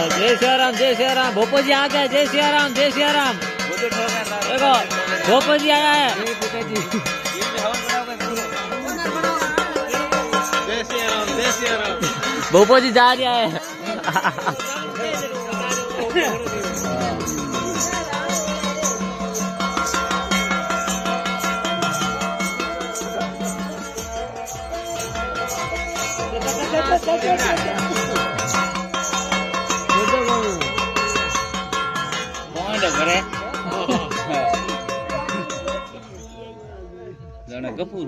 जय सियाराम जय सियाराम। भोपो जी आ गए। जय सियाराम जय सियाराम। देखो भोपो जी आया है। जय सियाराम जय सियाराम। भोपो जी जा रहा है। कपूर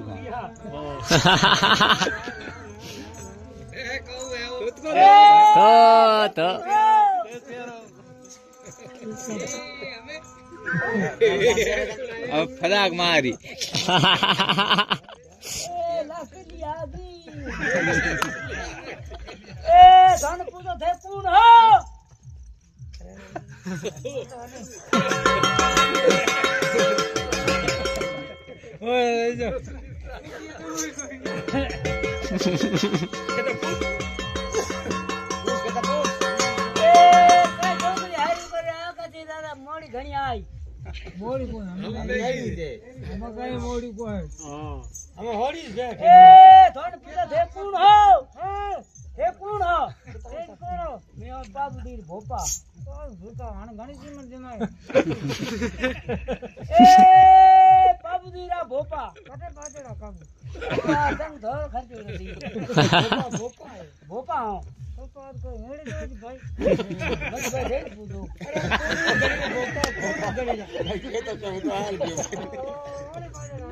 तो अब फराक मारी मोड़ी घणी आई मोड़ी को हमें कहीं मोड़ी को है हमें होड़ी है ए थोड़ पीला थे कौन हो थे कौन हो मैं और बाबू दी भोपा तो भूका हन घणी कीमत जमाए ए बाबू दी रा भोपा कटे बाजड़ा काबू तंग धर खर्च दी भोपा है भोपा हो तो आज को हेड़े दे भाई बस भाई दे पूछो अरे भोपा गड़े जा ये तो कहतो हाल के अरे बाजड़ा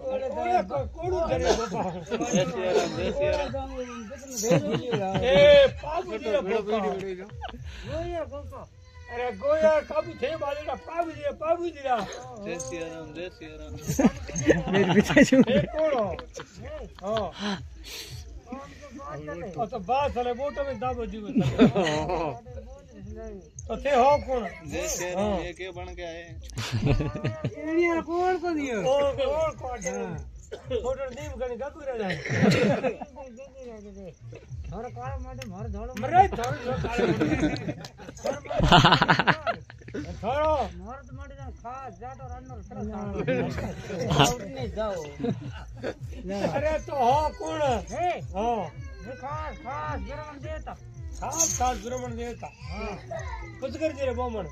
ओरे कोड़ू गड़े भोपा जय सियाराम जय सियाराम। ए बाबू दी रा भोपा गोया भोपा अरे गोया काबू थे बाजड़ा बाबू दी रा जय सियाराम जय सियाराम। मेरे पीछे जो ए कोड़ो हां तो बात चले बोटो में दाबो जीव तो थे हो कौन जय सियाराम। ये के बन के आए एड़िया कौन को दियो कौन फोटो दीप गनी गगु रे जाए थोड़ा काले माटे मार धोलो मरे थोड़ा काले थोड़ा मार तो माटे जा खा जाटो रन्नो सरस आउट नहीं जाओ अरे तो हो कौन है हां ये खास खास जरमन देता खास खास जरमन देता हां कुछ कर जी रे बोमन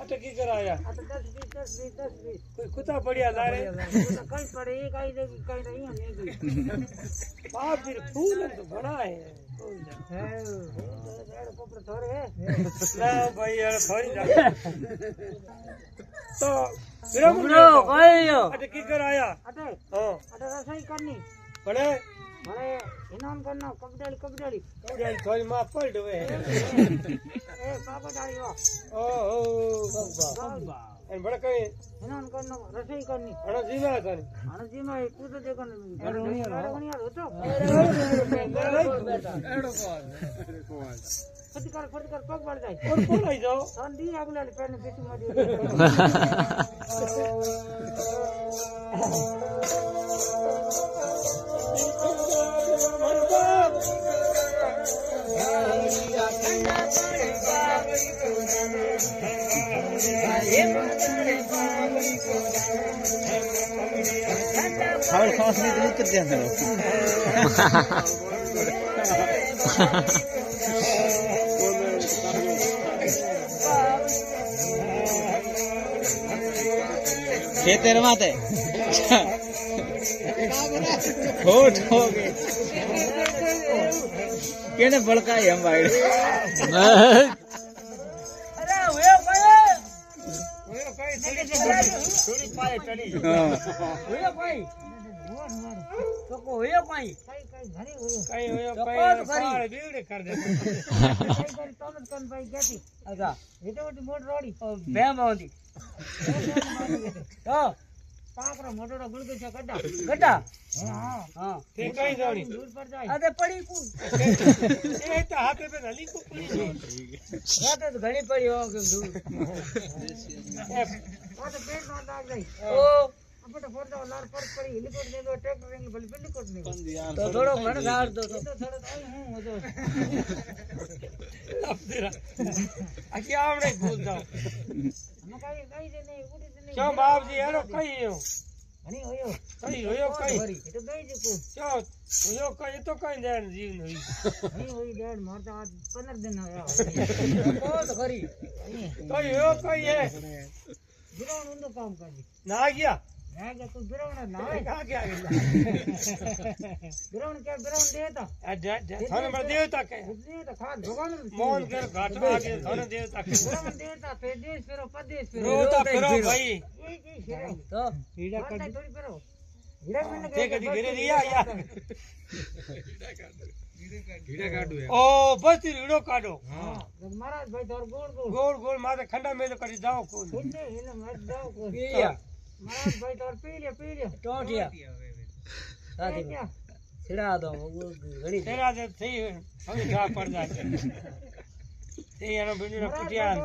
अटे की कराया अटे 10 20 कोई कुत्ता बढ़िया ला रे कहीं पड़े कहीं नहीं हमें बाप जी फूल तो बड़ा है कोपड़ थोड़े ना भाई यार थोड़ी जा तो ब्रो कहियो अटे की कराया अटे हां अटे रसोई करनी बड़े મને ઇનામ કરનો કબડાળી થોડી માં પડ હવે એ પાપા ડાળી વા ઓ એન બડે કઈ ઇનામ કરનો રસોઈ કરनी અણ જીવા થાની અણજી માં કૂદ દે કરને અરવણિયા હતો એડો કોણ ફટકાર પગ વળ જાય કોણ આઈ જાઓ ઠંડી આગલા પેને પીટી મારી खाओ खास नहीं तो उतर जाते हो खेतर माते होठ हो गए केने बड़काई हम भाई અરે ઓય ભાઈ થોડી પાય ચડી ઓય ભાઈ તો કો ઓય ભાઈ કઈ ઘણી ઓય કઈ હોય પાય બીવડે કર દે કઈ તોમત કન ભાઈ કેતી અગા એટો મોટી મોટ રોડી બેમ આવતી તો પાકરો મોટોડો ગુળગો છે ગड्ढा हां हां તે કઈ જોડી दूर पर जाए अरे पड़ी कु એ તો હાથે पे નલી को पड़ी रात तो घणी पड़ी हो के दूर ए वो तो पेट में लाग गई ओ આપણે ફોટો લાર પર પડી હેલિકોપ્ટર ને તો ટ્રેક્ટર ને ભલે હેલિકોપ્ટર ને તો થોડો મને સાર દો તો તો થોડો આઈ હું હતો આખી આવડે ભૂલ જાવ અમે કઈ દે નહીં ઉડી દે નહીં ક્યાં બાપજી હેલો કઈ એવો ઘણી હોયો કઈ હોયો કઈ એ તો ગઈ જકો ક્યાં હોયો કઈ તો કઈ દે જીવ નહીં ઘણી હોઈ ડેડ મારતા આજ 15 દિન આયા કોણ કરી કઈ હોયો કઈ હે બિરાવણ ઊંધો કામ કરી ના ગયા ના કે તું બિરાવણ ના આવે ક્યાં ગયા બિરાવણ કે બિરાવણ દેતા આ થાને માં દેવતા કે દેતા ખાસ ભગવાન મોહન કર ઘાટ આગે થાને દેવતા કે બિરાવણ દેતા પેદેશ ફેરો પદેશ ફેરો રોતા ફેરો ભાઈ એ ફેરો તો હીડા કાઢ થોડી ફેરો હીડા મને તે કદી ઘરે રહ્યા યાર ઓ બસ રીડો કાઢો હા મહારાજ ભાઈ તાર ગોળ ગોળ ગોળ ગોળ માથે ખંડા મેલો કરી જાઓ કોણ એટલે એને મત જાવ કો પીયા મહારાજ ભાઈ તાર પી લે ટોટિયા સાથી છેડા દો ઘણી છેડા દે થઈ હવે ઘા પડ જાય તે એનો બીનો પુટિયા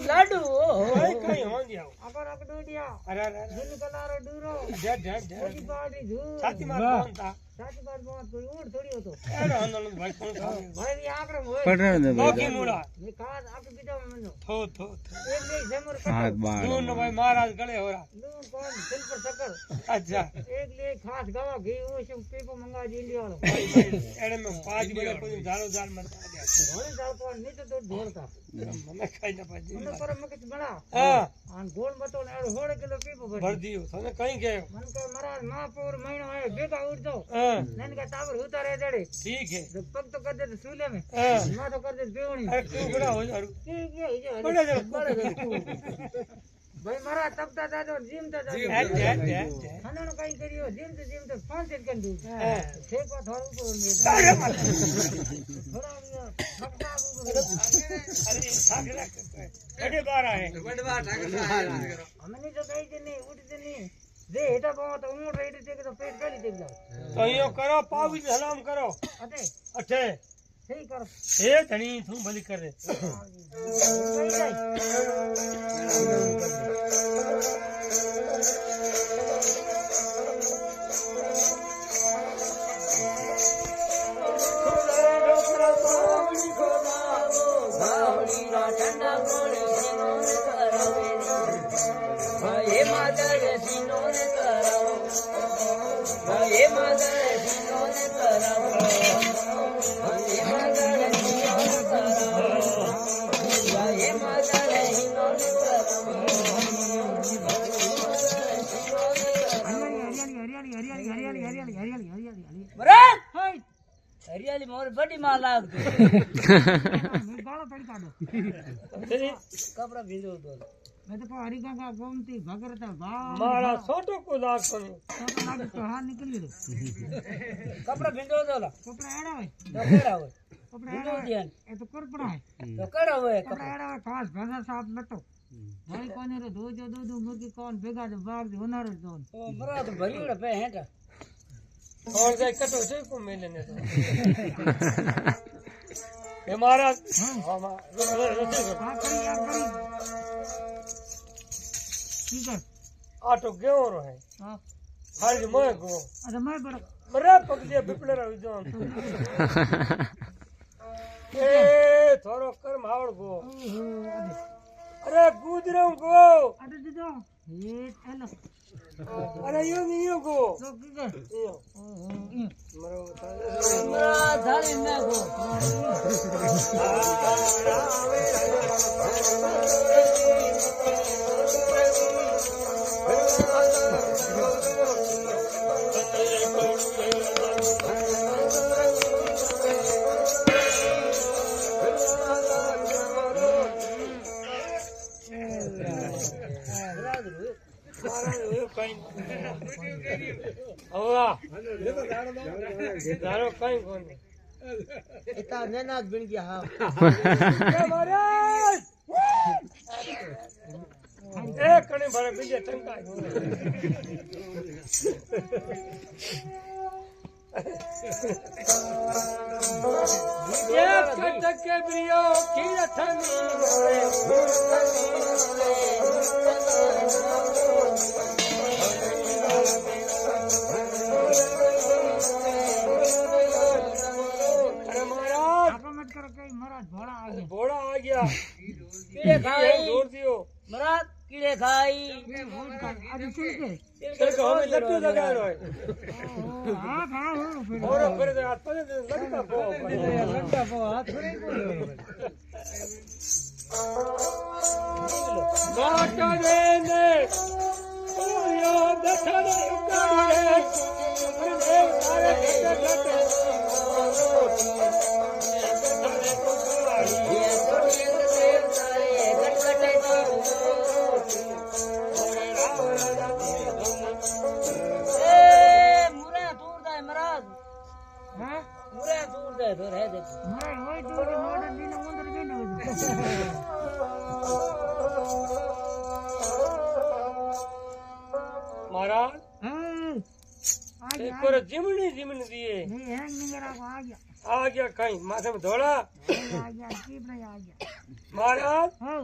લાડુ ઓહો કઈ હોંદી આવ અગર અકડોડિયા અરે અરે દિન કલારો ડૂરો જડ જડ ઓજી પાડી ધૂ છાતી માં કોણતા સાચી વાત બોત કોઈ ઊંટ થોડી હતો એનો હંદલ ભાઈ કોણ ખાવે ભાઈ આકરમ હોય બાકી મુડા ને ખાસ આક બીજો મનો થો થો એક બે જમર હાથ બાળ દૂન નો ભાઈ મહારાજ ગળે હોરા નું કોણ દિલ પર સકર અચ્છા એક લે ખાસ ગવા ઘી હું શું પેપો મંગા જી લ્યો એડે મે પાંચ બડે કોઈ ઝાડો ઝાડ મત ઘોડે જાવ તો નીચે તો ઢોળતા મને ખાઈ ના પાજી મને પર મગજ બના હા આન ગોળ મતો ને એડો હોડે કિલો પેપો ભર ભર દિયો તને કઈ ગયો મન કે મહારાજ મહાપુર મહિનો આયો ભેગા ઉડજો હા नैन का टावर उतारे जड़े ठीक है जब पग तो कर देते सूले में हाँ। माँ तो कर देते बेवनी अरे तू बड़ा हो जा ठीक है ये बड़ा जरा भाई मारा तब ता दादो जिम ता दादो खाना नो कहीं करियो जिम तो 5 सेकंड कर दूं ठीक बात थोड़ा ऊपर में थोड़ा थकता ऊपर अरे ठाकरा बड़े बार है हमने तो कहीं दिन नहीं उठ दिन नहीं जे हेटा बहुत ऊंट रेडी थे तो पेट गाली देख जाओ तो यो करो पावी सलाम करो अटे अठे सही कर हे धनी तू भली कर रे सही जाए हरियाली मोर बड़ी मां लाग दे गालो पड़ी काढो कपड़ा भिजो दो मैं तो हरी गंगा गोमती भगरता वाह मारा छोटो को लाग कोनी तो लाग तो हाथ निकली लो कपड़ा भिजो दो ला कपड़ा एड़ा है तो केड़ा होय कपड़ा एड़ा है ये तो करपड़ा है तो केड़ा होय कपड़ा एड़ा है खास भगा साफ लटो भाई कोने रे दो जो दो मुर्गी कौन बेगा दे बाग दे होना रे जोन ओ मरा तो भरीड़ा पे हेटा और जाए कटो से को मिलने तो ये महाराज हां हां करी यार करी ठीक है आटो गेओ रो है हां हाल मैं गो अरे मैं बड़ा मरे पगले बिपले रह जोन ए थोड़ो कर मावड़ गो अरे गुजरो गो अरे दो ये हेलो अरे यो गो तो की कर यो ओ मरो मरा धारी में गो इतना मेहनत बन गया हाँ एक कने भरे बीजे टंका एक टके ब्रियो खीर थनी अरे महाराज आपा मत करो कहीं महाराज घोड़ा आ गया घोड़ा आ गया कीड़े खाई जोर दियो महाराज कीड़े खाई ये भूत का आज छिलके चल को हमें लट्टू लगा रहा है हां हां हो फिर और फिर हाथ पर लगता पो लंडा पो हाथ थोड़े को बाटा देने ओ यो दठन उकाड़े देव सारे घटे हां मुरे दूर दे तो रह दे मैं होई दूर मोड़ दिन अंदर भी नहीं महाराज हां आ एक पर जिमनी दिए नहीं हैंग नहीं करा को आ गया कहीं माथे में धोला गया कीप नहीं आ गया महाराज हां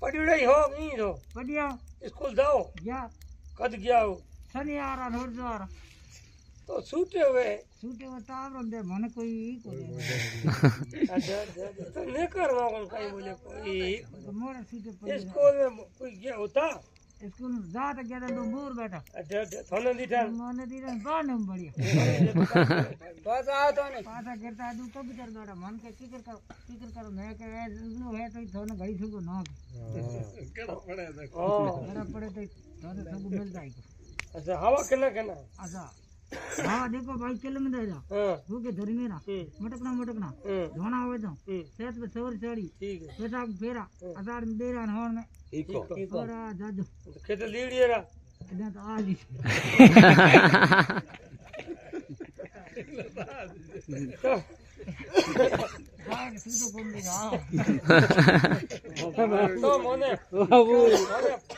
पड़ी हो नहीं हो बढ़िया स्कूल जाओ जा कद गया हो शनि आ रहा रोज आ रहा तो छूटे हुए छूटे वो ताव दे मन कोई को दे तो नहीं कर कौन कहीं बोले कोई तो मोरे सीटे पर स्कूल में कोई गया होता स्कूल जा तो गया तो दूर बैठा थाने दीठा मन दी रे बान बढ़िया बस आओ तो नहीं पासा करता दू कभी कर गाड़ा मन के की कर मैं के लो है तो थोने घड़ी सुगो ना हां बड़ा पड़े तो थोने सब मिल जाएगा अच्छा हवा केना अच्छा हाँ देखो भाई चल में दे जा हां वो के धर्मी ना मटकना धोना होवे तो सेत पे सवर चढ़ी ठीक है पेटा फेरा असार में देरा होन में ठीक और जादू खेत लीड़िएरा इधर तो आज ही भाग सीधो कौन देगा तो मोने बाबू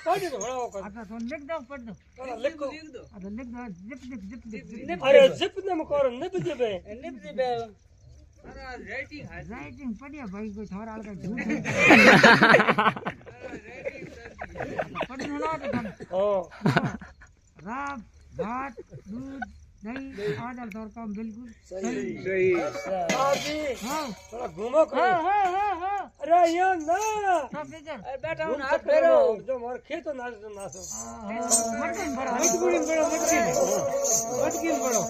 पढ़ दो बड़ा होकर अच्छा तो लिख दो पढ़ दो लिख दो अच्छा लिख दो जिप अरे जिप ने मकोर निप जिबे राइटिंग पढ़िया भाई कोई थोड़ा अलग झूठ पढ़ना ना तो हां रात भात दूध दही आदर तौर काम बिल्कुल सही बाजी हाँ थोड़ा घूमो करो हाँ अरे ये ना सब फिकर बैठा हूं हाथ फेरो जो मार खेत नाच तो नाचो मटन बड़ा मटकिन बड़ो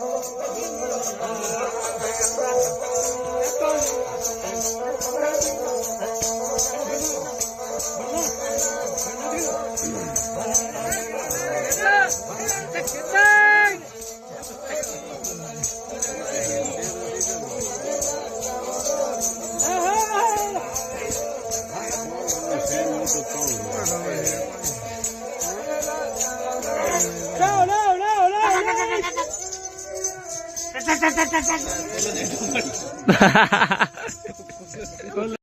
no